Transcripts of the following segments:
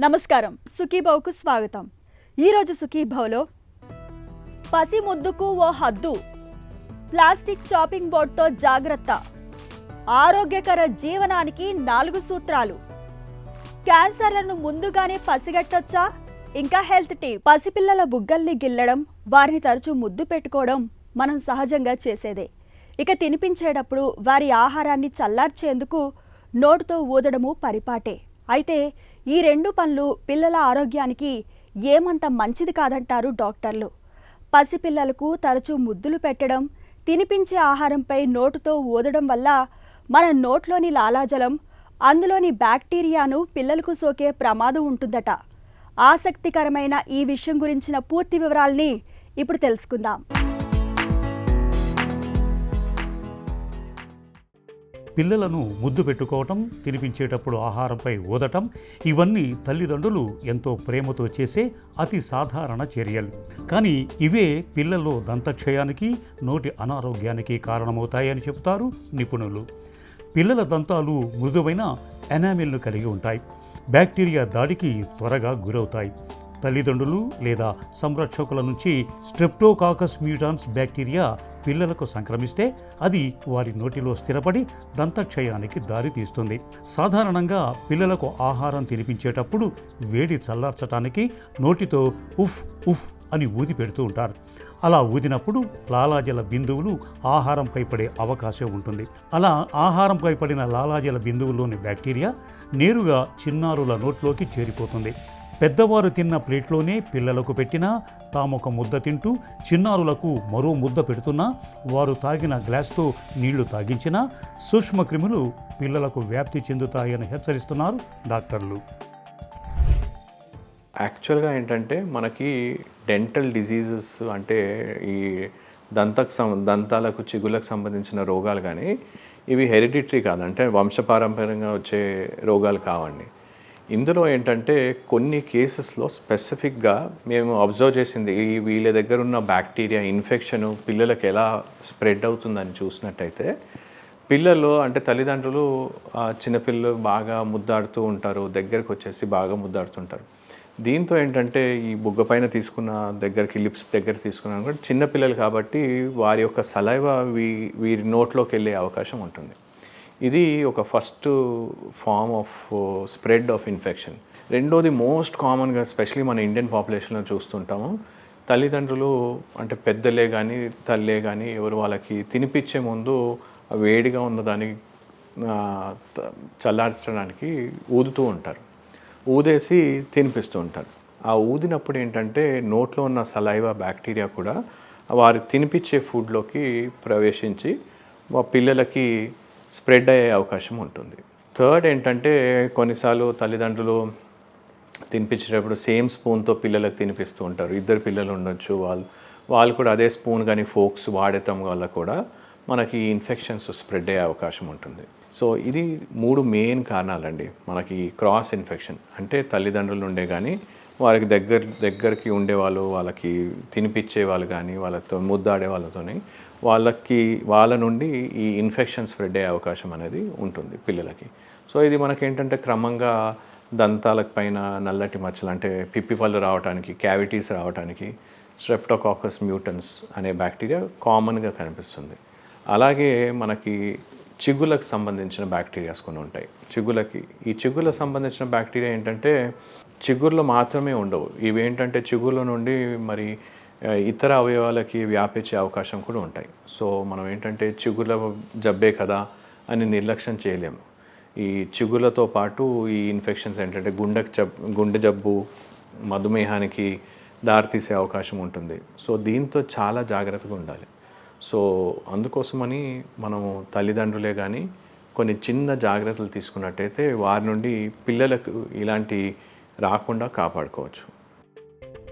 నమస్కారం, సుఖీభావ్కు స్వాగతం. ఈరోజు సుఖీభావ్లో పసి ముద్దుకు ఓ హద్దు, ప్లాస్టిక్ చాపింగ్ బోర్డ్తో జాగ్రత్త, ఆరోగ్యకర జీవనానికి 4 సూత్రాలు, క్యాన్సర్లను ముందుగానే పసిగట్టొచ్చా, ఇంకా హెల్త్ టిప్. పసిపిల్లల బుగ్గల్ని గిల్లడం, వారిని తరచూ ముద్దు పెట్టుకోవడం మనం సహజంగా చేసేదే. ఇక తినిపించేటప్పుడు వారి ఆహారాన్ని చల్లార్చేందుకు నోటుతో ఊదడము పరిపాటే. అయితే ఈ 2 పనులు పిల్లల ఆరోగ్యానికి ఏమంత మంచిది కాదంటారు డాక్టర్లు. పసిపిల్లలకు తరచూ ముద్దులు పెట్టడం, తినిపించే ఆహారంపై నోటుతో ఊదడం వల్ల మన నోట్లోని లాలాజలం, అందులోని బ్యాక్టీరియాను పిల్లలకు సోకే ప్రమాదం ఉంటుందట. ఆసక్తికరమైన ఈ విషయం గురించిన పూర్తి వివరాల్ని ఇప్పుడు తెలుసుకుందాం. పిల్లలను ముద్దు పెట్టుకోవటం, తినిపించేటప్పుడు ఆహారంపై ఊదటం, ఇవన్నీ తల్లిదండ్రులు ఎంతో ప్రేమతో చేసే అతి సాధారణ చర్యలు. కానీ ఇవే పిల్లల్లో దంతక్షయానికి, నోటి అనారోగ్యానికి కారణమవుతాయని చెబుతారు నిపుణులు. పిల్లల దంతాలు మృదువైన ఎనామిల్ను కలిగి ఉంటాయి. బ్యాక్టీరియా దాడికి త్వరగా గురవుతాయి. తల్లిదండ్రులు లేదా సంరక్షకుల నుంచి స్ట్రెప్టోకాకస్ మ్యూటాన్స్ బ్యాక్టీరియా పిల్లలకు సంక్రమిస్తే అది వారి నోటిలో స్థిరపడి దంతక్షయానికి దారితీస్తుంది. సాధారణంగా పిల్లలకు ఆహారం తినిపించేటప్పుడు వేడి చల్లార్చడానికి నోటితో ఉఫ్ ఉఫ్ అని ఊది పెడుతూ ఉంటారు. అలా ఊదినప్పుడు లాలాజల బిందువులు ఆహారంపై పడే అవకాశం ఉంటుంది. అలా ఆహారంపై పడిన లాలాజల బిందువుల్లోని బ్యాక్టీరియా నేరుగా చిన్నారుల నోట్లోకి చేరిపోతుంది. పెద్దవారు తిన్న ప్లేట్లోనే పిల్లలకు పెట్టినా, తామొక ముద్ద తింటూ చిన్నారులకు మరో ముద్ద పెడుతున్నా, వారు తాగిన గ్లాస్తో నీళ్లు తాగించినా సూక్ష్మక్రిములు పిల్లలకు వ్యాప్తి చెందుతాయని హెచ్చరిస్తున్నారు డాక్టర్లు. యాక్చువల్గా ఏంటంటే మనకి డెంటల్ డిజీజెస్ అంటే ఈ దంతాలకు చిగుళ్ళకు సంబంధించిన రోగాలు కానీ ఇవి హెరిడిటరీ కాదంటే వంశపారంపర్యంగా వచ్చే రోగాలు కావండి. ఇందులో ఏంటంటే కొన్ని కేసెస్లో స్పెసిఫిక్గా మేము అబ్జర్వ్ చేసింది వీళ్ళ దగ్గర ఉన్న బ్యాక్టీరియా ఇన్ఫెక్షన్ పిల్లలకు ఎలా స్ప్రెడ్ అవుతుందని చూసినట్టయితే, పిల్లలు అంటే తల్లిదండ్రులు చిన్నపిల్లలు బాగా ముద్దాడుతూ ఉంటారు, దగ్గరకు వచ్చేసి బాగా ముద్దాడుతుంటారు. దీంతో ఏంటంటే ఈ బుగ్గ పైన తీసుకున్న దగ్గరికి లిప్స్ దగ్గర తీసుకున్నాను కూడా చిన్నపిల్లలు కాబట్టి వారి యొక్క సలైవా వీరి నోట్లోకి వెళ్ళే అవకాశం ఉంటుంది. ఇది ఒక first form of spread of infection. రెండోది మోస్ట్ కామన్గా ఎస్పెషలీ మన ఇండియన్ పాపులేషన్లో చూస్తుంటాము, తల్లిదండ్రులు అంటే పెద్దలే కానీ తల్లే కానీ ఎవరు వాళ్ళకి తినిపించే ముందు వేడిగా ఉన్నదాన్ని చల్లార్చడానికి ఊదుతూ ఉంటారు, ఊదేసి తినిపిస్తూ ఉంటారు. ఆ ఊదినప్పుడు ఏంటంటే నోట్లో ఉన్న సలైవా బ్యాక్టీరియా కూడా వారు తినిపించే ఫుడ్లోకి ప్రవేశించి పిల్లలకి స్ప్రెడ్ అయ్యే అవకాశం ఉంటుంది. థర్డ్ ఏంటంటే కొన్నిసార్లు తల్లిదండ్రులు తినిపించేటప్పుడు సేమ్ స్పూన్తో పిల్లలకు తినిపిస్తూ ఉంటారు. 2 పిల్లలు ఉండొచ్చు, వాళ్ళు కూడా అదే స్పూన్ కానీ ఫోక్స్ వాడటం వల్ల కూడా మనకి ఇన్ఫెక్షన్స్ స్ప్రెడ్ అయ్యే అవకాశం ఉంటుంది. సో ఇది 3 మెయిన్ కారణాలండి మనకి క్రాస్ ఇన్ఫెక్షన్. అంటే తల్లిదండ్రులు ఉండే కానీ వారికి దగ్గరికి ఉండేవాళ్ళు, వాళ్ళకి తినిపించే వాళ్ళు కానీ వాళ్ళతో ముద్దాడే వాళ్ళతోని వాళ్ళ నుండి ఈ ఇన్ఫెక్షన్ స్ప్రెడ్ అయ్యే అవకాశం అనేది ఉంటుంది పిల్లలకి. సో ఇది మనకేంటంటే క్రమంగా దంతాలకు పైన నల్లటి మచ్చలు అంటే పిప్పి పళ్ళు రావడానికి, క్యావిటీస్ రావడానికి స్ట్రెప్టోకాకస్ మ్యూటన్స్ అనే బ్యాక్టీరియా కామన్గా కనిపిస్తుంది. అలాగే మనకి చిగుళ్ళకు సంబంధించిన బ్యాక్టీరియాస్ కొన్ని ఉంటాయి. ఈ చిగుళ్ళకు సంబంధించిన బ్యాక్టీరియా ఏంటంటే చిగుర్లో మాత్రమే ఉండవు. ఇవేంటంటే చిగుర్ల నుండి మరి ఇతర అవయవాలకి వ్యాపించే అవకాశం కూడా ఉంటాయి. సో మనం ఏంటంటే చిగుర్ల జబ్బే కదా అని నిర్లక్ష్యం చేయలేము. ఈ చిగుర్లతో పాటు ఈ ఇన్ఫెక్షన్స్ ఏంటంటే గుండె జబ్బు, మధుమేహానికి దారితీసే అవకాశం ఉంటుంది. సో దీంతో చాలా జాగ్రత్తగా ఉండాలి. సో అందుకోసమని మనము తల్లిదండ్రులే కానీ కొన్ని చిన్న జాగ్రత్తలు తీసుకున్నట్టయితే వారి నుండి పిల్లలకు ఇలాంటి రాకుండా కాపాడుకోవచ్చు.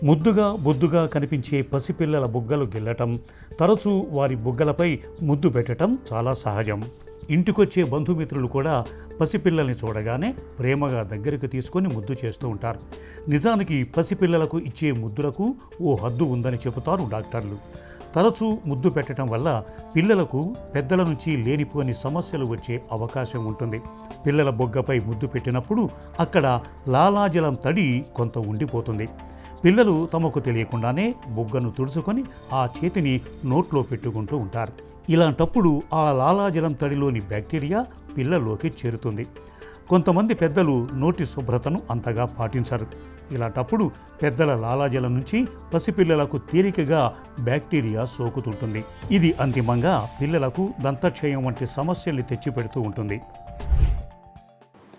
ముద్దుగా బొద్దుగా కనిపించే పసిపిల్లల బుగ్గలు గిల్లటం, తరచూ వారి బుగ్గలపై ముద్దు పెట్టడం చాలా సహజం. ఇంటికొచ్చే బంధుమిత్రులు కూడా పసిపిల్లల్ని చూడగానే ప్రేమగా దగ్గరికి తీసుకొని ముద్దు చేస్తూ ఉంటారు. నిజానికి పసిపిల్లలకు ఇచ్చే ముద్దులకు ఓ హద్దు ఉందని చెబుతారు డాక్టర్లు. తరచూ ముద్దు పెట్టడం వల్ల పిల్లలకు పెద్దల నుంచి లేనిపోని సమస్యలు వచ్చే అవకాశం ఉంటుంది. పిల్లల బొగ్గపై ముద్దు పెట్టినప్పుడు అక్కడ లాలాజలం తడి కొంత ఉండిపోతుంది. పిల్లలు తమకు తెలియకుండానే బొగ్గను తుడుచుకొని ఆ చేతిని నోట్లో పెట్టుకుంటూ ఉంటారు. ఇలాంటప్పుడు ఆ లాలాజలం తడిలోని బ్యాక్టీరియా పిల్లల్లోకి చేరుతుంది. కొంతమంది పెద్దలు నోటి శుభ్రతను అంతగా పాటించరు. ఇలాంటప్పుడు పెద్దల లాలాజలం నుంచి పసిపిల్లలకు తేలికగా బ్యాక్టీరియా సోకుతుంటుంది. ఇది అంతిమంగా పిల్లలకు దంతక్షయం వంటి సమస్యల్ని తెచ్చిపెడుతూ ఉంటుంది.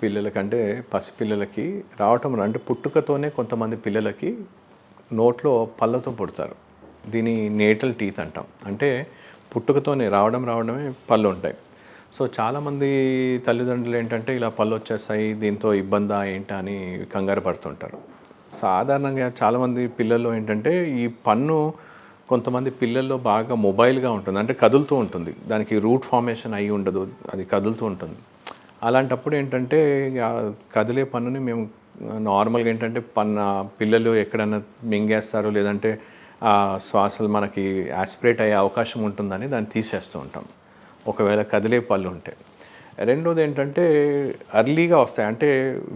పిల్లలకంటే పసిపిల్లలకి రావటం అంటే పుట్టుకతోనే కొంతమంది పిల్లలకి నోట్లో పళ్ళతో పుడతారు. దీని నేటల్ టీత్ అంటాం. అంటే పుట్టుకతోనే రావడమే పళ్ళు ఉంటాయి. సో చాలామంది తల్లిదండ్రులు ఏంటంటే ఇలా పళ్ళు వచ్చేస్తాయి, దీంతో ఇబ్బందా ఏంటా అని కంగారు పడుతుంటారు. సాధారణంగా చాలామంది పిల్లల్లో ఏంటంటే ఈ పన్ను కొంతమంది పిల్లల్లో బాగా మొబైల్గా ఉంటుంది, అంటే కదులుతూ ఉంటుంది. దానికి రూట్ ఫార్మేషన్ అయి ఉండదు, అది కదులుతూ ఉంటుంది. అలాంటప్పుడు ఏంటంటే కదిలే పన్నుని మేము నార్మల్గా ఏంటంటే పిల్లలు ఎక్కడైనా మింగేస్తారు, లేదంటే శ్వాసలు మనకి యాస్పిరేట్ అయ్యే అవకాశం ఉంటుందని దాన్ని తీసేస్తూ ఉంటాం ఒకవేళ కదిలే పళ్ళు ఉంటే. రెండోది ఏంటంటే అర్లీగా వస్తాయి, అంటే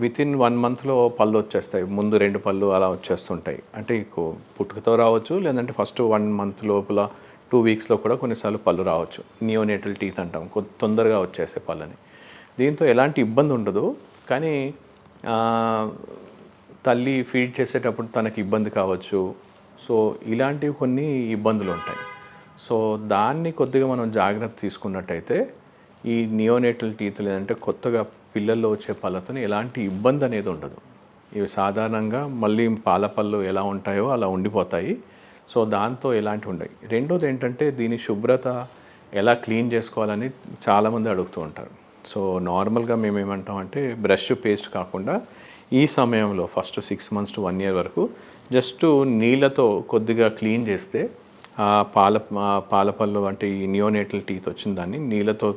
వితిన్ 1 మంత్లో పళ్ళు వచ్చేస్తాయి. ముందు 2 పళ్ళు అలా వచ్చేస్తుంటాయి. అంటే పుట్టుకతో రావచ్చు, లేదంటే ఫస్ట్ 1 మంత్ లోపల 2 వీక్స్లో కూడా కొన్నిసార్లు పళ్ళు రావచ్చు. నియోనేటల్ టీత్ అంటాం, తొందరగా వచ్చేసే పళ్ళని. దీంతో ఎలాంటి ఇబ్బంది ఉండదు, కానీ తల్లి ఫీడ్ చేసేటప్పుడు తనకి ఇబ్బంది కావచ్చు. సో ఇలాంటివి కొన్ని ఇబ్బందులు ఉంటాయి. సో దాన్ని కొద్దిగా మనం జాగ్రత్త తీసుకున్నట్టయితే ఈ నియోనేటల్ టీత్ లేదంటే కొత్తగా పిల్లల్లో వచ్చే పళ్ళతో ఎలాంటి ఇబ్బంది అనేది ఉండదు. ఇవి సాధారణంగా మళ్ళీ పాల పళ్ళు ఎలా ఉంటాయో అలా ఉండిపోతాయి. సో దాంతో ఎలాంటివి ఉండవు. రెండోది ఏంటంటే దీని శుభ్రత ఎలా క్లీన్ చేసుకోవాలని చాలామంది అడుగుతూ ఉంటారు. సో నార్మల్గా మేము ఏమంటామంటే బ్రష్ పేస్ట్ కాకుండా ఈ సమయంలో ఫస్ట్ 6 months to 1 year వరకు జస్ట్ నీళ్ళతో కొద్దిగా క్లీన్ చేస్తే ఆ పాల పళ్ళు అంటే ఈ నియోనేటల్ టీత్ వచ్చిన దాన్ని నీళ్ళతో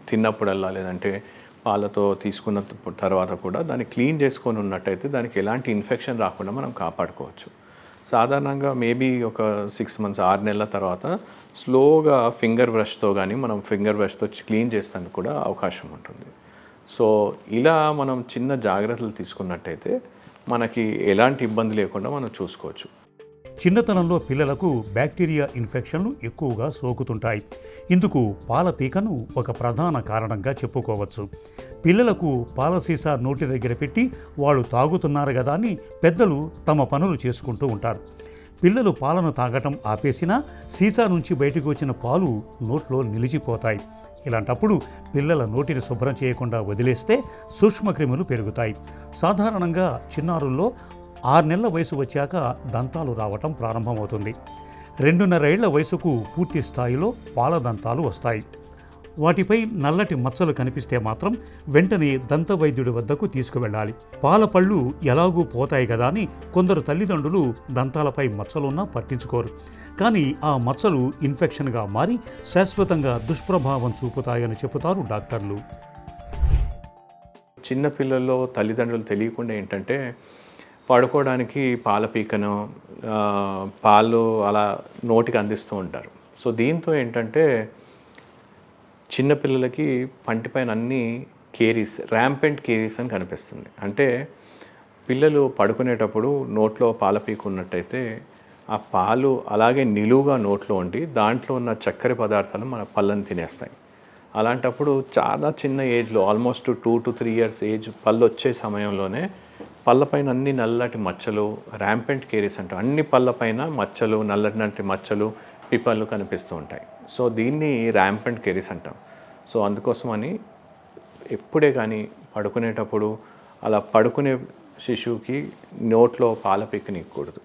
తిన్నప్పుడల్లా లేదంటే పాలతో తీసుకున్న తర్వాత కూడా దాన్ని క్లీన్ చేసుకొని ఉన్నట్టయితే దానికి ఎలాంటి ఇన్ఫెక్షన్ రాకుండా మనం కాపాడుకోవచ్చు. సాధారణంగా మేబీ ఒక 6 months 6 నెలల తర్వాత స్లోగా ఫింగర్ బ్రష్తో కానీ మనం ఫింగర్ బ్రష్తో క్లీన్ చేస్తానికి కూడా అవకాశం ఉంటుంది. సో ఇలా మనం చిన్న జాగ్రత్తలు తీసుకున్నట్టయితే మనకి ఎలాంటి ఇబ్బంది లేకుండా మనం చూసుకోవచ్చు. చిన్నతనంలో పిల్లలకు బ్యాక్టీరియా ఇన్ఫెక్షన్లు ఎక్కువగా సోకుతుంటాయి. ఇందుకు పాల పీకను ఒక ప్రధాన కారణంగా చెప్పుకోవచ్చు. పిల్లలకు పాల సీసా నోటి దగ్గర పెట్టి వాళ్ళు తాగుతున్నారు కదా అని పెద్దలు తమ పనులు చేసుకుంటూ ఉంటారు. పిల్లలు పాలను తాగటం ఆపేసినా సీసా నుంచి బయటకు వచ్చిన పాలు నోట్లో నిలిచిపోతాయి. ఇలాంటప్పుడు పిల్లల నోటిని శుభ్రం చేయకుండా వదిలేస్తే సూక్ష్మక్రిములు పెరుగుతాయి. సాధారణంగా చిన్నారుల్లో 6 నెలల వయసు వచ్చాక దంతాలు రావటం ప్రారంభమవుతుంది. 2.5 ఏళ్ల వయసుకు పూర్తి స్థాయిలో పాల దంతాలు వస్తాయి. వాటిపై నల్లటి మచ్చలు కనిపిస్తే మాత్రం వెంటనే దంత వైద్యుడి వద్దకు తీసుకువెళ్ళాలి. పాల పళ్ళు ఎలాగూ పోతాయి కదా అని కొందరు తల్లిదండ్రులు దంతాలపై మచ్చలున్నా పట్టించుకోరు. కానీ ఆ మచ్చలు ఇన్ఫెక్షన్గా మారి శాశ్వతంగా దుష్ప్రభావం చూపుతాయని చెబుతారు డాక్టర్లు. చిన్నపిల్లల్లో తల్లిదండ్రులు తెలియకుండా ఏంటంటే పడుకోవడానికి పాల పీకను పాలు అలా నోటికి అందిస్తూ ఉంటారు. సో దీంతో ఏంటంటే చిన్నపిల్లలకి పంటిపైన అన్ని కేరీస్, ర్యాంపెంట్ కేరీస్ అని కనిపిస్తుంది. అంటే పిల్లలు పడుకునేటప్పుడు నోట్లో పాల పీక ఉన్నట్టయితే ఆ పాలు అలాగే నిలువుగా నోట్లో ఉండి దాంట్లో ఉన్న చక్కెర పదార్థాలు మన పళ్ళని తినేస్తాయి. అలాంటప్పుడు చాలా చిన్న ఏజ్లో ఆల్మోస్ట్ 2 to 3 years ఏజ్ పళ్ళు వచ్చే సమయంలోనే పళ్ళపైన అన్ని నల్లటి మచ్చలు, ర్యాంపెంట్ కేరీస్ అంటాం, అన్ని పళ్ళపైన మచ్చలు, నల్లటి మచ్చలు, పిప్పలు కనిపిస్తూ ఉంటాయి. సో దీన్ని ర్యాంపెంట్ కేరీస్ అంటాం. సో అందుకోసమని ఎప్పుడే కానీ పడుకునేటప్పుడు అలా పడుకునే శిశువుకి నోట్లో పాల పీకనివ్వకూడదు.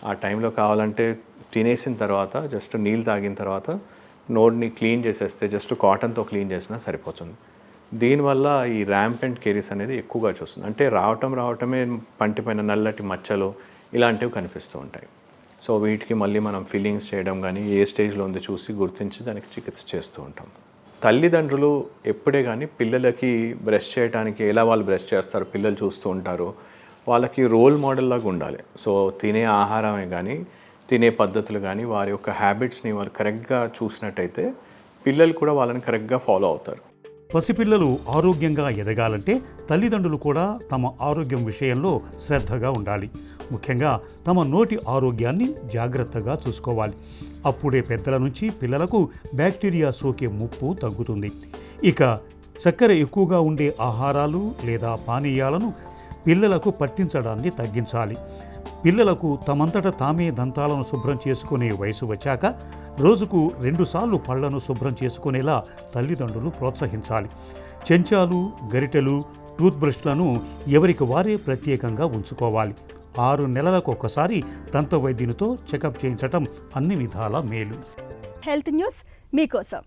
ఆ టైంలో కావాలంటే తినేసిన తర్వాత జస్ట్ నీళ్ళు తాగిన తర్వాత నోటిని క్లీన్ చేసేస్తే జస్ట్ కాటన్తో క్లీన్ చేసినా సరిపోతుంది. దీనివల్ల ఈ ర్యాంపెంట్ కేరీస్ అనేది ఎక్కువగా చూస్తుంది. అంటే రావటమే పంటిపైన నల్లటి మచ్చలు ఇలాంటివి కనిపిస్తూ ఉంటాయి. సో వీటికి మళ్ళీ మనం ఫిల్లింగ్స్ చేయడం కానీ ఏ స్టేజ్లో ఉంది చూసి గుర్తించి దానికి చికిత్స చేస్తూ ఉంటాం. తల్లిదండ్రులు ఎప్పుడే కానీ పిల్లలకి బ్రష్ చేయడానికి ఎలా వాళ్ళు బ్రష్ చేస్తారు పిల్లలు చూస్తూ ఉంటారు, వాళ్ళకి రోల్ మోడల్ లాగా ఉండాలి. సో తినే ఆహారమే కానీ తినే పద్ధతులు కానీ వారి యొక్క హ్యాబిట్స్ని వారు కరెక్ట్గా చూసినట్టయితే పిల్లలు కూడా వాళ్ళని కరెక్ట్గా ఫాలో అవుతారు. పసిపిల్లలు ఆరోగ్యంగా ఎదగాలంటే తల్లిదండ్రులు కూడా తమ ఆరోగ్యం విషయంలో శ్రద్ధగా ఉండాలి. ముఖ్యంగా తమ నోటి ఆరోగ్యాన్ని జాగ్రత్తగా చూసుకోవాలి. అప్పుడే పెద్దల నుంచి పిల్లలకు బ్యాక్టీరియా సోకే ముప్పు తగ్గుతుంది. ఇక చక్కెర ఎక్కువగా ఉండే ఆహారాలు లేదా పానీయాలను పిల్లలకు పట్టించడాన్ని తగ్గించాలి. పిల్లలకు తమంతట తామే దంతాలను శుభ్రం చేసుకునే వయసు వచ్చాక రోజుకు 2 సార్లు పళ్లను శుభ్రం చేసుకునేలా తల్లిదండ్రులు ప్రోత్సహించాలి. చెంచాలు, గరిటెలు, టూత్ బ్రష్లను ఎవరికి వారే ప్రత్యేకంగా ఉంచుకోవాలి. 6 నెలలకు ఒకసారి దంత వైద్యునితో చెకప్ చేయించటం అన్ని విధాలా మేలు. హెల్త్ న్యూస్ మీకోసం.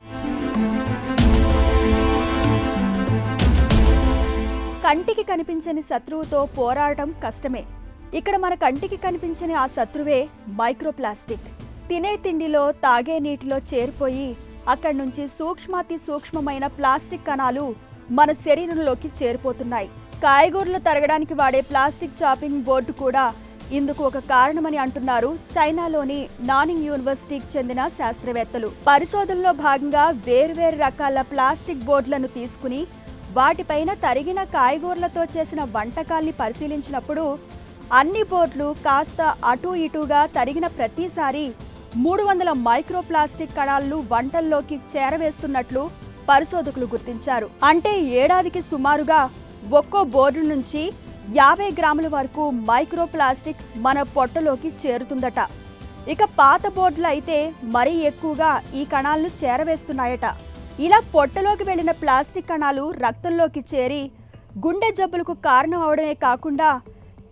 కంటికి కనిపించని శత్రువుతో పోరాడటం కష్టమే. ఇక్కడ మన కంటికి కనిపించని ఆ శత్రువే మైక్రోప్లాస్టిక్. తినే తిండిలో, తాగే నీటిలో చేరిపోయి అక్కడి నుంచి సూక్ష్మాతి సూక్ష్మమైన ప్లాస్టిక్ కణాలు మన శరీరంలోకి చేరిపోతున్నాయి. కాయగూరలు తరగడానికి వాడే ప్లాస్టిక్ చాపింగ్ బోర్డు కూడా ఇందుకు ఒక కారణమని అంటున్నారు చైనాలోని నానింగ్ యూనివర్సిటీకి చెందిన శాస్త్రవేత్తలు. పరిశోధనలో భాగంగా వేర్వేరు రకాల ప్లాస్టిక్ బోర్డులను తీసుకుని వాటిపైన తరిగిన కాయగూరలతో చేసిన వంటకాల్ని పరిశీలించినప్పుడు అన్ని బోర్డులు కాస్త అటూ ఇటూగా తరిగిన ప్రతిసారి 300 మైక్రోప్లాస్టిక్ కణాలను వంటల్లోకి చేరవేస్తున్నట్లు పరిశోధకులు గుర్తించారు. అంటే ఏడాదికి సుమారుగా ఒక్కో బోర్డు నుంచి 50 గ్రాముల వరకు మైక్రోప్లాస్టిక్ మన పొట్టలోకి చేరుతుందట. ఇక పాత బోర్డులు అయితే మరీ ఎక్కువగా ఈ కణాలను చేరవేస్తున్నాయట. ఇలా పొట్టలోకి వెళ్లిన ప్లాస్టిక్ కణాలు రక్తంలోకి చేరి గుండె జబ్బులకు కారణం అవడమే కాకుండా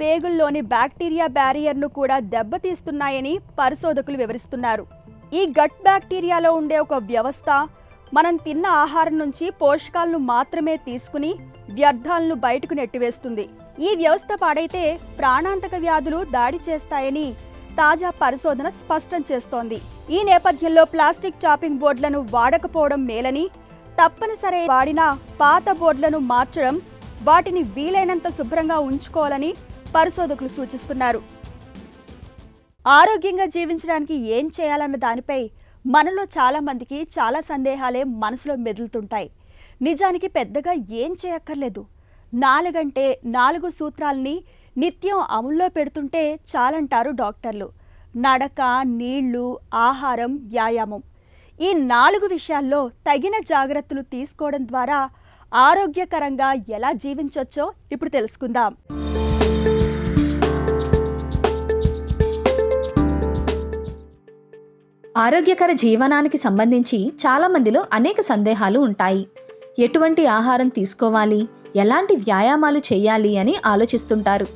పేగుల్లోని బ్యాక్టీరియా బ్యారియర్ను కూడా దెబ్బతీస్తున్నాయని పరిశోధకులు వివరిస్తున్నారు. ఈ గట్ బ్యాక్టీరియాలో ఉండే ఒక వ్యవస్థ మనం తిన్న ఆహారం నుంచి పోషకాలను మాత్రమే తీసుకుని వ్యర్థాలను బయటకు నెట్టివేస్తుంది. ఈ వ్యవస్థ పాడైతే ప్రాణాంతక వ్యాధులు దాడి చేస్తాయని తాజా పరిశోధన స్పష్టం చేస్తోంది. ఈ నేపథ్యంలో ప్లాస్టిక్ చాపింగ్ బోర్డులను వాడకపోవడం మేలని, తప్పనిసరి వాడిన పాత బోర్డులను మార్చడం, వాటిని వీలైనంత శుభ్రంగా ఉంచుకోవాలని పరిశోధకులు సూచిస్తున్నారు. ఆరోగ్యంగా జీవించడానికి ఏం చేయాలన్న దానిపై మనలో చాలా మందికి చాలా సందేహాలే మనసులో మెదులుతుంటాయి. నిజానికి పెద్దగా ఏం చేయక్కర్లేదు. 4 అంటే 4 సూత్రాల్ని నిత్యం అమల్లో పెడుతుంటే చాలంటారు డాక్టర్లు. నడక, నీళ్లు, ఆహారం, వ్యాయామం, ఈ 4 విషయాల్లో తగిన జాగ్రత్తలు తీసుకోవడం ద్వారా ఆరోగ్యకరంగా ఎలా జీవించొచ్చో ఇప్పుడు తెలుసుకుందాం. ఆరోగ్యకర జీవనానికి సంబంధించి చాలా మందిలో అనేక సందేహాలు ఉంటాయి. ఎటువంటి ఆహారం తీసుకోవాలి, ఎలాంటి వ్యాయామాలు చేయాలి అని ఆలోచిస్తుంటారు.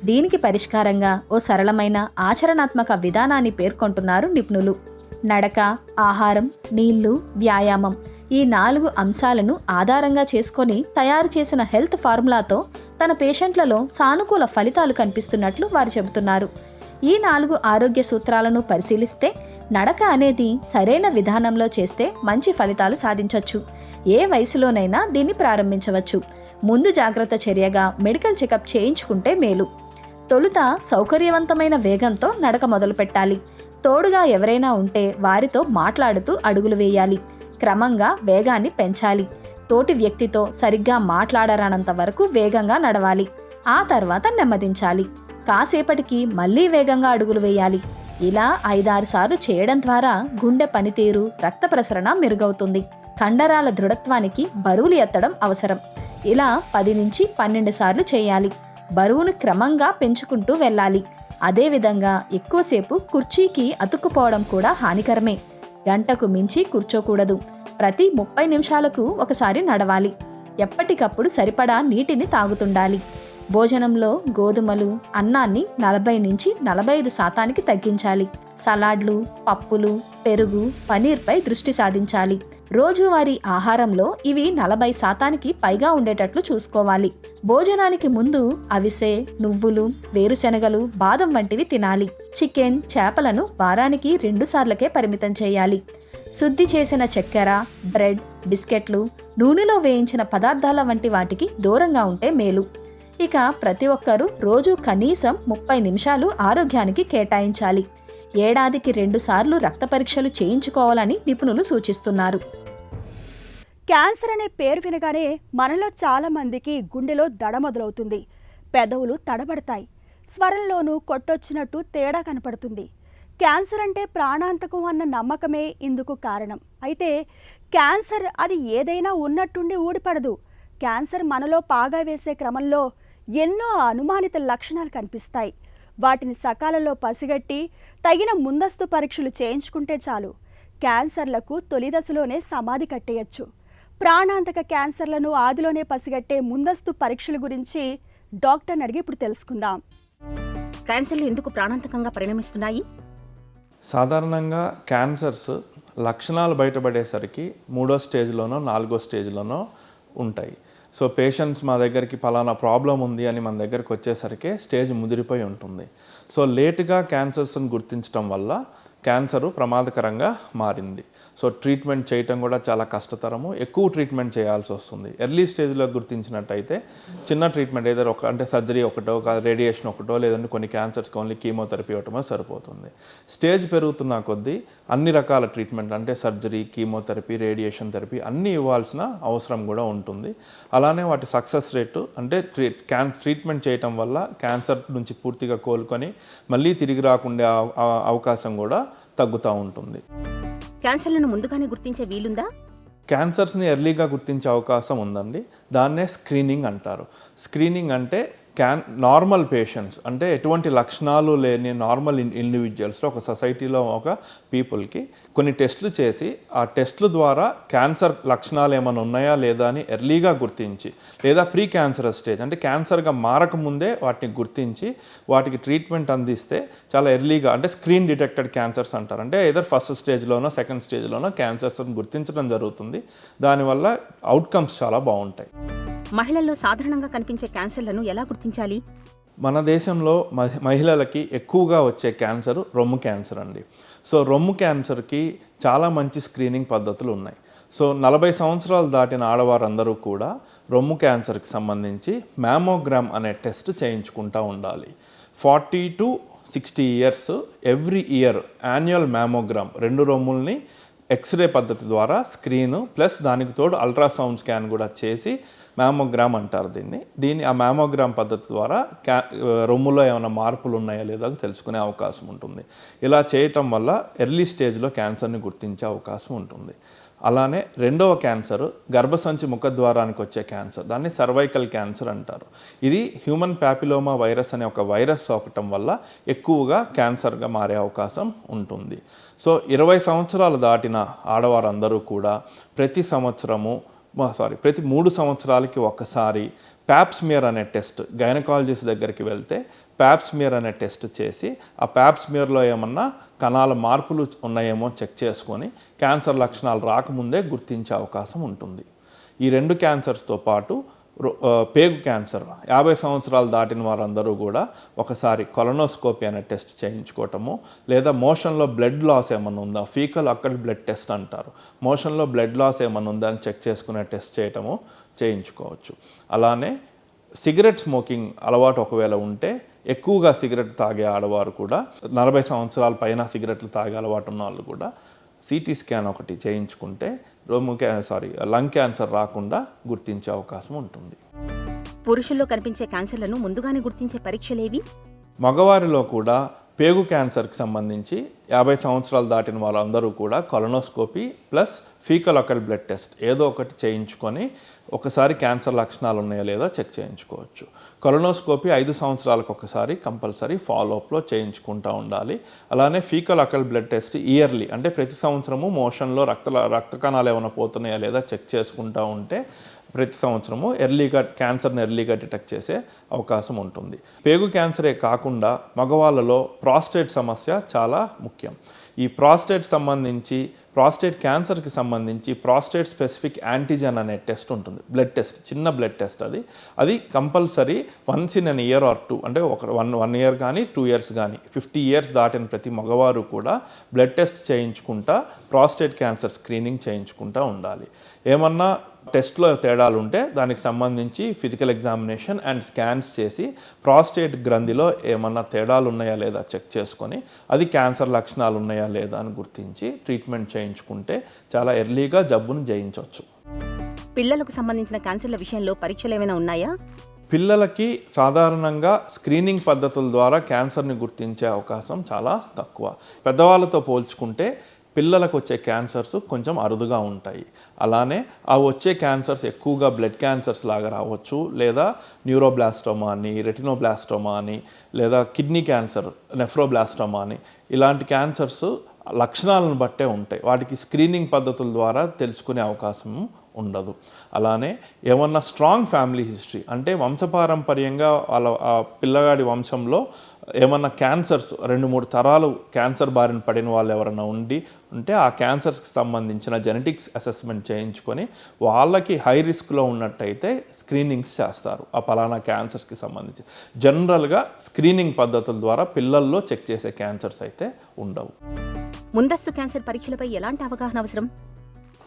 దీనికి పరిష్కారంగా ఓ సరళమైన ఆచరణాత్మక విధానాన్ని పేర్కొంటున్నారు నిపుణులు. నడక, ఆహారం, నీళ్లు, వ్యాయామం, ఈ 4 అంశాలను ఆధారంగా చేసుకొని తయారు చేసిన హెల్త్ ఫార్ములాతో తన పేషెంట్లలో సానుకూల ఫలితాలు కనిపిస్తున్నట్లు వారు చెబుతున్నారు. ఈ 4 ఆరోగ్య సూత్రాలను పరిశీలిస్తే నడక అనేది సరైన విధానంలో చేస్తే మంచి ఫలితాలు సాధించవచ్చు. ఏ వయసులోనైనా దీన్ని ప్రారంభించవచ్చు. ముందు జాగ్రత్త చర్యగా మెడికల్ చెకప్ చేయించుకుంటే మేలు. తొలుత సౌకర్యవంతమైన వేగంతో నడక మొదలుపెట్టాలి. తోడుగా ఎవరైనా ఉంటే వారితో మాట్లాడుతూ అడుగులు వేయాలి. క్రమంగా వేగాన్ని పెంచాలి. తోటి వ్యక్తితో సరిగ్గా మాట్లాడరానంత వరకు వేగంగా నడవాలి. ఆ తర్వాత నెమ్మదించాలి. కాసేపటికి మళ్లీ వేగంగా అడుగులు వేయాలి. ఇలా 5-6 సార్లు చేయడం ద్వారా గుండె పనితీరు, రక్త ప్రసరణ మెరుగవుతుంది. కండరాల దృఢత్వానికి బరువులు ఎత్తడం అవసరం. ఇలా 10 నుంచి 12 సార్లు చేయాలి. బరువును క్రమంగా పెంచుకుంటూ వెళ్ళాలి. అదేవిధంగా ఎక్కువసేపు కుర్చీకి అతుక్కుపోవడం కూడా హానికరమే. గంటకు మించి కూర్చోకూడదు. ప్రతి 30 నిమిషాలకు ఒకసారి నడవాలి. ఎప్పటికప్పుడు సరిపడా నీటిని తాగుతుండాలి. భోజనంలో గోధుమలు, అన్నాన్ని 40 నుంచి 45% తగ్గించాలి. సలాడ్లు, పప్పులు, పెరుగు, పనీర్పై దృష్టి సాధించాలి. రోజువారీ ఆహారంలో ఇవి 40% పైగా ఉండేటట్లు చూసుకోవాలి. భోజనానికి ముందు అవిసె, నువ్వులు, వేరుశెనగలు, బాదం వంటివి తినాలి. చికెన్, చేపలను వారానికి 2 సార్లకే పరిమితం చేయాలి. శుద్ధి చేసిన చక్కెర, బ్రెడ్, బిస్కెట్లు, నూనెలో వేయించిన పదార్థాల వంటి వాటికి దూరంగా ఉంటే మేలు. ఇక ప్రతి ఒక్కరూ రోజు కనీసం 30 నిమిషాలు ఆరోగ్యానికి కేటాయించాలి. ఏడాదికి 2 సార్లు రక్త పరీక్షలు చేయించుకోవాలని నిపుణులు సూచిస్తున్నారు. క్యాన్సర్ అనే పేరు వినగానే మనలో చాలా మందికి గుండెలో దడ మొదలవుతుంది. పెదవులు తడబడతాయి. స్వరంలోనూ కొట్టొచ్చినట్టు తేడా కనపడుతుంది. క్యాన్సర్ అంటే ప్రాణాంతకం అన్న నమ్మకమే ఇందుకు కారణం. అయితే క్యాన్సర్ అది ఏదైనా ఉన్నట్టుండి ఊడిపడదు. క్యాన్సర్ మనలో పాగా వేసే క్రమంలో ఎన్నో అనుమానిత లక్షణాలు కనిపిస్తాయి. వాటిని సకాలంలో పసిగట్టి తగిన ముందస్తు పరీక్షలు చేయించుకుంటే చాలు క్యాన్సర్లకు తొలి దశలోనే సమాధి కట్టేయచ్చు. ప్రాణాంతక క్యాన్సర్లను ఆదిలోనే పసిగట్టే ముందస్తు పరీక్షల గురించి డాక్టర్ని అడిగి ఇప్పుడు తెలుసుకుందాం. క్యాన్సర్లు ఎందుకు ప్రాణాంతకంగా పరిణమిస్తున్నాయి? సాధారణంగా క్యాన్సర్స్ లక్షణాలు బయటపడేసరికి 3వ స్టేజ్లోనో 4వ స్టేజ్లోనో ఉంటాయి. సో పేషెంట్స్ మా దగ్గరికి పలానా ప్రాబ్లం ఉంది అని మన దగ్గరికి వచ్చేసరికి స్టేజ్ ముదిరిపోయి ఉంటుంది. సో లేటుగా క్యాన్సర్స్ని గుర్తించడం వల్ల క్యాన్సరు ప్రమాదకరంగా మారింది. సో ట్రీట్మెంట్ చేయటం కూడా చాలా కష్టతరము, ఎక్కువ ట్రీట్మెంట్ చేయాల్సి వస్తుంది. ఎర్లీ స్టేజ్లో గుర్తించినట్టయితే చిన్న ట్రీట్మెంట్ ఏదో అంటే సర్జరీ ఒకటో, రేడియేషన్ ఒకటో, లేదంటే కొన్ని క్యాన్సర్స్కి ఓన్లీ కీమోథెరపీ ఒకటో సరిపోతుంది. స్టేజ్ పెరుగుతున్న కొద్దీ అన్ని రకాల ట్రీట్మెంట్ అంటే సర్జరీ, కీమోథెరపీ, రేడియేషన్ థెరపీ అన్నీ ఇవ్వాల్సిన అవసరం కూడా ఉంటుంది. అలానే వాటి సక్సెస్ రేటు అంటే ట్రీట్మెంట్ చేయటం వల్ల క్యాన్సర్ నుంచి పూర్తిగా కోలుకొని మళ్ళీ తిరిగి రాకుండా అవకాశం కూడా తగ్గుతూ ఉంటుంది. క్యాన్సర్లను ముందుగానే గుర్తించే వీలుందా? క్యాన్సర్స్ని ఎర్లీగా గుర్తించే అవకాశం ఉందండి. దాన్నే స్క్రీనింగ్ అంటారు. స్క్రీనింగ్ అంటే నార్మల్ పేషెంట్స్ అంటే ఎటువంటి లక్షణాలు లేని నార్మల్ ఇండివిజువల్స్లో ఒక సొసైటీలో ఒక పీపుల్కి కొన్ని టెస్టులు చేసి ఆ టెస్టుల ద్వారా క్యాన్సర్ లక్షణాలు ఏమైనా ఉన్నాయా లేదా అని ఎర్లీగా గుర్తించి, లేదా ప్రీ క్యాన్సరస్ స్టేజ్ అంటే క్యాన్సర్గా మారకముందే వాటిని గుర్తించి వాటికి ట్రీట్మెంట్ అందిస్తే చాలా ఎర్లీగా అంటే స్క్రీన్ డిటెక్టెడ్ క్యాన్సర్స్ అంటారు. అంటే ఏదర్ ఫస్ట్ స్టేజ్లోనో సెకండ్ స్టేజ్లోనో క్యాన్సర్స్ని గుర్తించడం జరుగుతుంది. దానివల్ల అవుట్కమ్స్ చాలా బాగుంటాయి. మహిళల్లో సాధారణంగా కనిపించే క్యాన్సర్లను ఎలా గుర్తించాలి? మన దేశంలో మహిళలకి ఎక్కువగా వచ్చే క్యాన్సర్ రొమ్ము క్యాన్సర్ అండి. సో రొమ్ము క్యాన్సర్కి చాలా మంచి స్క్రీనింగ్ పద్ధతులు ఉన్నాయి. సో 40 సంవత్సరాలు దాటిన ఆడవారందరూ కూడా రొమ్ము క్యాన్సర్కి సంబంధించి మ్యామోగ్రామ్ అనే టెస్ట్ చేయించుకుంటూ ఉండాలి. 40 to 60 years every year annual mammogram 2 రొమ్ముల్ని ఎక్స్రే పద్ధతి ద్వారా స్క్రీను ప్లస్ దానికి తోడు అల్ట్రాసౌండ్ స్కాన్ కూడా చేసి మ్యామోగ్రామ్ అంటారు దీన్ని ఆ మ్యామోగ్రామ్ పద్ధతి ద్వారా రొమ్ములో ఏమైనా మార్పులు ఉన్నాయా లేదా తెలుసుకునే అవకాశం ఉంటుంది. ఇలా చేయటం వల్ల ఎర్లీ స్టేజ్లో క్యాన్సర్ని గుర్తించే అవకాశం ఉంటుంది. అలానే రెండవ క్యాన్సర్ గర్భసంచి ముఖద్వారానికి వచ్చే క్యాన్సర్, దాన్ని సర్వైకల్ క్యాన్సర్ అంటారు. ఇది హ్యూమన్ ప్యాపిలోమా వైరస్ అనే ఒక వైరస్ సోకటం వల్ల ఎక్కువగా క్యాన్సర్గా మారే అవకాశం ఉంటుంది. సో 20 సంవత్సరాలు దాటిన ఆడవారందరూ కూడా ప్రతి 3 సంవత్సరాలకి ఒకసారి ప్యాప్స్మియర్ అనే టెస్ట్, గైనకాలజిస్ట్ దగ్గరికి వెళ్తే ప్యాప్స్మియర్ అనే టెస్ట్ చేసి ఆ ప్యాప్స్మియర్లో ఏమన్నా కణాల మార్పులు ఉన్నాయేమో చెక్ చేసుకొని క్యాన్సర్ లక్షణాలు రాకముందే గుర్తించే అవకాశం ఉంటుంది. ఈ 2 క్యాన్సర్స్తో పాటు పేగు క్యాన్సర్ 50 సంవత్సరాలు దాటిన వారందరూ కూడా ఒకసారి కొలనోస్కోపీ అనే టెస్ట్ చేయించుకోవటము, లేదా మోషన్లో బ్లడ్ లాస్ ఏమన్నా ఉందా, ఫీకల్ అక్కల్ బ్లడ్ టెస్ట్ అంటారు, మోషన్లో బ్లడ్ లాస్ ఏమన్నా ఉందా అని చెక్ చేసుకునే టెస్ట్ చేయించుకోవచ్చు. అలానే సిగరెట్ స్మోకింగ్ అలవాటు ఒకవేళ ఉంటే ఎక్కువగా సిగరెట్ తాగే ఆడవారు కూడా 40 సంవత్సరాల పైన సిగరెట్లు తాగే అలవాటు ఉన్న వాళ్ళు కూడా సిటీ స్కాన్ ఒకటి చేయించుకుంటే లంగ్ క్యాన్సర్ రాకుండా గుర్తించే అవకాశం ఉంటుంది. పురుషుల్లో కనిపించే క్యాన్సర్లను ముందుగానే గుర్తించే పరీక్షలేవి? మగవారిలో కూడా పేగు క్యాన్సర్కి సంబంధించి 50 సంవత్సరాలు దాటిన వాళ్ళందరూ కూడా colonoscopy plus faecal Akal blood test ఏదో ఒకటి చేయించుకొని ఒకసారి క్యాన్సర్ లక్షణాలు ఉన్నాయో లేదో చెక్ చేయించుకోవచ్చు. కొలనోస్కోపీ 5 సంవత్సరాలకు ఒకసారి కంపల్సరీ ఫాలోఅప్లో చేయించుకుంటూ ఉండాలి. అలానే faecal Akal blood test yearly అంటే ప్రతి సంవత్సరము మోషన్లో రక్త కణాలు ఏమైనా పోతున్నాయా లేదా చెక్ చేసుకుంటూ ఉంటే ప్రతి సంవత్సరము క్యాన్సర్ని ఎర్లీగా డిటెక్ట్ చేసే అవకాశం ఉంటుంది. పేగు క్యాన్సరే కాకుండా మగవాళ్ళలో ప్రాస్టేట్ సమస్య చాలా ముఖ్యం. ఈ ప్రాస్టేట్ సంబంధించి ప్రాస్టేట్ క్యాన్సర్కి సంబంధించి ప్రాస్టేట్ స్పెసిఫిక్ యాంటీజెన్ అనే టెస్ట్ ఉంటుంది, బ్లడ్ టెస్ట్, చిన్న బ్లడ్ టెస్ట్. అది compulsory once in an year are 2, అంటే వన్ ఇయర్ కానీ 2 years కానీ 50 years దాటిన ప్రతి మగవారు కూడా బ్లడ్ టెస్ట్ చేయించుకుంటా ప్రాస్టేట్ క్యాన్సర్ స్క్రీనింగ్ చేయించుకుంటా ఉండాలి. ఏమన్నా టెస్ట్లో తేడాలు ఉంటే దానికి సంబంధించి ఫిజికల్ ఎగ్జామినేషన్ అండ్ స్కాన్స్ చేసి ప్రాస్టేట్ గ్రంథిలో ఏమన్నా తేడాలు ఉన్నాయా లేదా చెక్ చేసుకొని అది క్యాన్సర్ లక్షణాలు ఉన్నాయా లేదా అని గుర్తించి ట్రీట్మెంట్ చేయించుకుంటే చాలా ఎర్లీగా జబ్బును జయించవచ్చు. పిల్లలకు సంబంధించిన క్యాన్సర్ల విషయంలో పరీక్షలు ఏమైనా ఉన్నాయా? పిల్లలకి సాధారణంగా స్క్రీనింగ్ పద్ధతుల ద్వారా క్యాన్సర్ని గుర్తించే అవకాశం చాలా తక్కువ. పెద్దవాళ్ళతో పోల్చుకుంటే పిల్లలకు వచ్చే క్యాన్సర్స్ కొంచెం అరుదుగా ఉంటాయి. అలానే ఆ వచ్చే క్యాన్సర్స్ ఎక్కువగా బ్లడ్ క్యాన్సర్స్ లాగా రావచ్చు, లేదా న్యూరోబ్లాస్టోమా అని, రెటినోబ్లాస్టోమా అని, లేదా కిడ్నీ క్యాన్సర్, నెఫ్రోబ్లాస్టోమా అని, ఇలాంటి క్యాన్సర్స్ లక్షణాలను బట్టే ఉంటాయి. వాటికి స్క్రీనింగ్ పద్ధతుల ద్వారా తెలుసుకునే అవకాశం ఉండదు. అలానే ఏమన్నా స్ట్రాంగ్ ఫ్యామిలీ హిస్టరీ, అంటే వంశపారంపర్యంగా వాళ్ళ ఆ పిల్లగాడి వంశంలో ఏమన్నా క్యాన్సర్స్ 2-3 తరాలు క్యాన్సర్ బారిన పడిన వాళ్ళు ఎవరైనా ఉంటే ఆ క్యాన్సర్స్కి సంబంధించిన జెనెటిక్స్ అసెస్మెంట్ చేయించుకొని వాళ్ళకి హై రిస్క్లో ఉన్నట్టయితే స్క్రీనింగ్స్ చేస్తారు ఆ పలానా క్యాన్సర్స్కి సంబంధించి. జనరల్గా స్క్రీనింగ్ పద్ధతుల ద్వారా పిల్లల్లో చెక్ చేసే క్యాన్సర్స్ అయితే ఉండవు. ముందస్తు క్యాన్సర్ పరీక్షలపై ఎలాంటి అవగాహన అవసరం?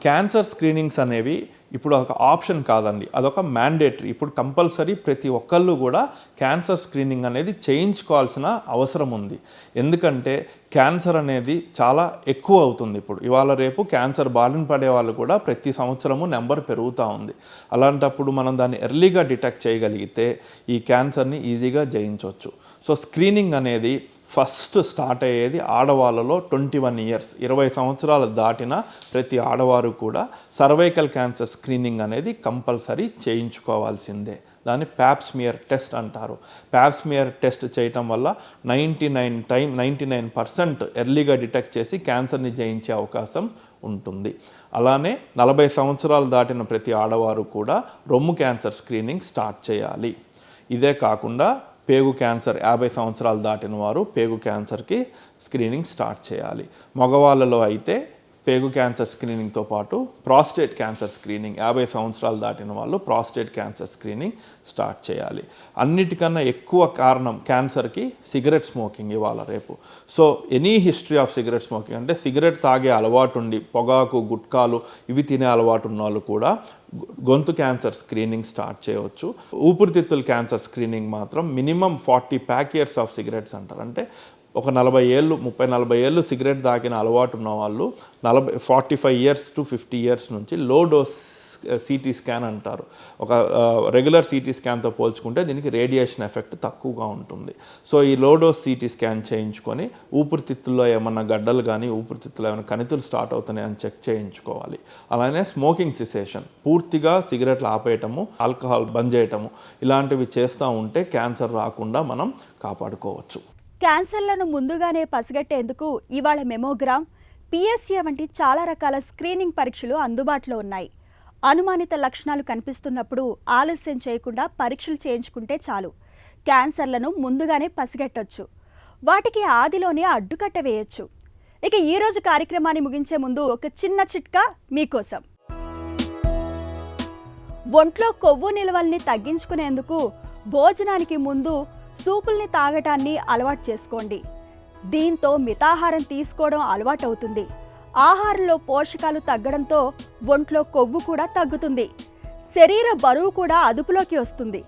క్యాన్సర్ స్క్రీనింగ్స్ అనేవి ఇప్పుడు ఒక ఆప్షన్ కాదండి, అదొక మ్యాండేటరీ. ఇప్పుడు కంపల్సరీ ప్రతి ఒక్కళ్ళు కూడా క్యాన్సర్ స్క్రీనింగ్ అనేది చేయించుకోవాల్సిన అవసరం ఉంది. ఎందుకంటే క్యాన్సర్ అనేది చాలా ఎక్కువ అవుతుంది. ఇప్పుడు ఇవాళ రేపు క్యాన్సర్ బారిన పడే వాళ్ళు కూడా ప్రతి సంవత్సరము నెంబర్ పెరుగుతూ ఉంది. అలాంటప్పుడు మనం దాన్ని ఎర్లీగా డిటెక్ట్ చేయగలిగితే ఈ క్యాన్సర్ని ఈజీగా జయించవచ్చు. సో స్క్రీనింగ్ అనేది ఫస్ట్ స్టార్ట్ అయ్యేది ఆడవాళ్ళలో 21 years, 20 సంవత్సరాలు దాటిన ప్రతి ఆడవారు కూడా సర్వైకల్ క్యాన్సర్ స్క్రీనింగ్ అనేది కంపల్సరీ చేయించుకోవాల్సిందే. దాన్ని ప్యాప్స్మియర్ టెస్ట్ అంటారు. ప్యాప్స్మియర్ టెస్ట్ చేయటం వల్ల 99% ఎర్లీగా డిటెక్ట్ చేసి క్యాన్సర్ని జయించే అవకాశం ఉంటుంది. అలానే 40 సంవత్సరాలు దాటిన ప్రతి ఆడవారు కూడా రొమ్ము క్యాన్సర్ స్క్రీనింగ్ స్టార్ట్ చేయాలి. ఇదే కాకుండా పేగు క్యాన్సర్ 50 సంవత్సరాలు దాటిన వారు పేగు క్యాన్సర్కి స్క్రీనింగ్ స్టార్ట్ చేయాలి. మగవాళ్ళలో అయితే పేగు క్యాన్సర్ స్క్రీనింగ్తో పాటు ప్రాస్టేట్ క్యాన్సర్ స్క్రీనింగ్ 50 సంవత్సరాలు దాటిన వాళ్ళు ప్రాస్టేట్ క్యాన్సర్ స్క్రీనింగ్ స్టార్ట్ చేయాలి. అన్నిటికన్నా ఎక్కువ కారణం క్యాన్సర్కి సిగరెట్ స్మోకింగ్ ఇవాళ రేపు. So any history of cigarette smoking, అంటే సిగరెట్ తాగే అలవాటు ఉండి పొగాకు గుట్కాలు ఇవి తినే అలవాటు ఉన్న వాళ్ళు కూడా గొంతు క్యాన్సర్ స్క్రీనింగ్ స్టార్ట్ చేయవచ్చు. ఊపిరితిత్తుల క్యాన్సర్ స్క్రీనింగ్ మాత్రం minimum 40 pack years of cigarettes అంటారు. అంటే ఒక 30-40 ఏళ్ళు సిగరెట్ తాగిన అలవాటు ఉన్న వాళ్ళు 45 years to 50 years నుంచి లో డోస్ సిటీ స్కాన్ అంటారు. ఒక రెగ్యులర్ సిటీ స్కాన్తో పోల్చుకుంటే దీనికి రేడియేషన్ ఎఫెక్ట్ తక్కువగా ఉంటుంది. సో ఈ లో డోస్ సిటీ స్కాన్ చేయించుకొని ఊపిరితిత్తుల్లో ఏమన్నా గడ్డలు కానీ ఊపిరితిత్తుల్లో ఏమైనా కణితులు స్టార్ట్ అవుతున్నాయని చెక్ చేయించుకోవాలి. అలానే స్మోకింగ్ సిసేషన్, పూర్తిగా సిగరెట్లు ఆపేయటము, ఆల్కహాల్ బంద్ చేయటము ఇలాంటివి చేస్తూ ఉంటే క్యాన్సర్ రాకుండా మనం కాపాడుకోవచ్చు. క్యాన్సర్లను ముందుగానే పసిగట్టేందుకు ఇవాళ మెమోగ్రామ్, పిఎస్ఏ వంటి చాలా రకాల స్క్రీనింగ్ పరీక్షలు అందుబాటులో ఉన్నాయి. అనుమానిత లక్షణాలు కనిపిస్తున్నప్పుడు ఆలస్యం చేయకుండా పరీక్షలు చేయించుకుంటే చాలు. క్యాన్సర్లను ముందుగానే పసిగట్టొచ్చు, వాటికి ఆదిలోనే అడ్డుకట్ట వేయొచ్చు. ఇక ఈరోజు కార్యక్రమాన్ని ముగించే ముందు ఒక చిన్న చిట్కా మీకోసం. ఒంట్లో కొవ్వు నిల్వల్ని తగ్గించుకునేందుకు భోజనానికి ముందు సూపుల్ని తాగటాన్ని అలవాటు చేసుకోండి. దీంతో మితాహారం తీసుకోవడం అలవాటవుతుంది. ఆహారంలో పోషకాలు తగ్గడంతో ఒంట్లో కొవ్వు కూడా తగ్గుతుంది, శరీర బరువు కూడా అదుపులోకి వస్తుంది.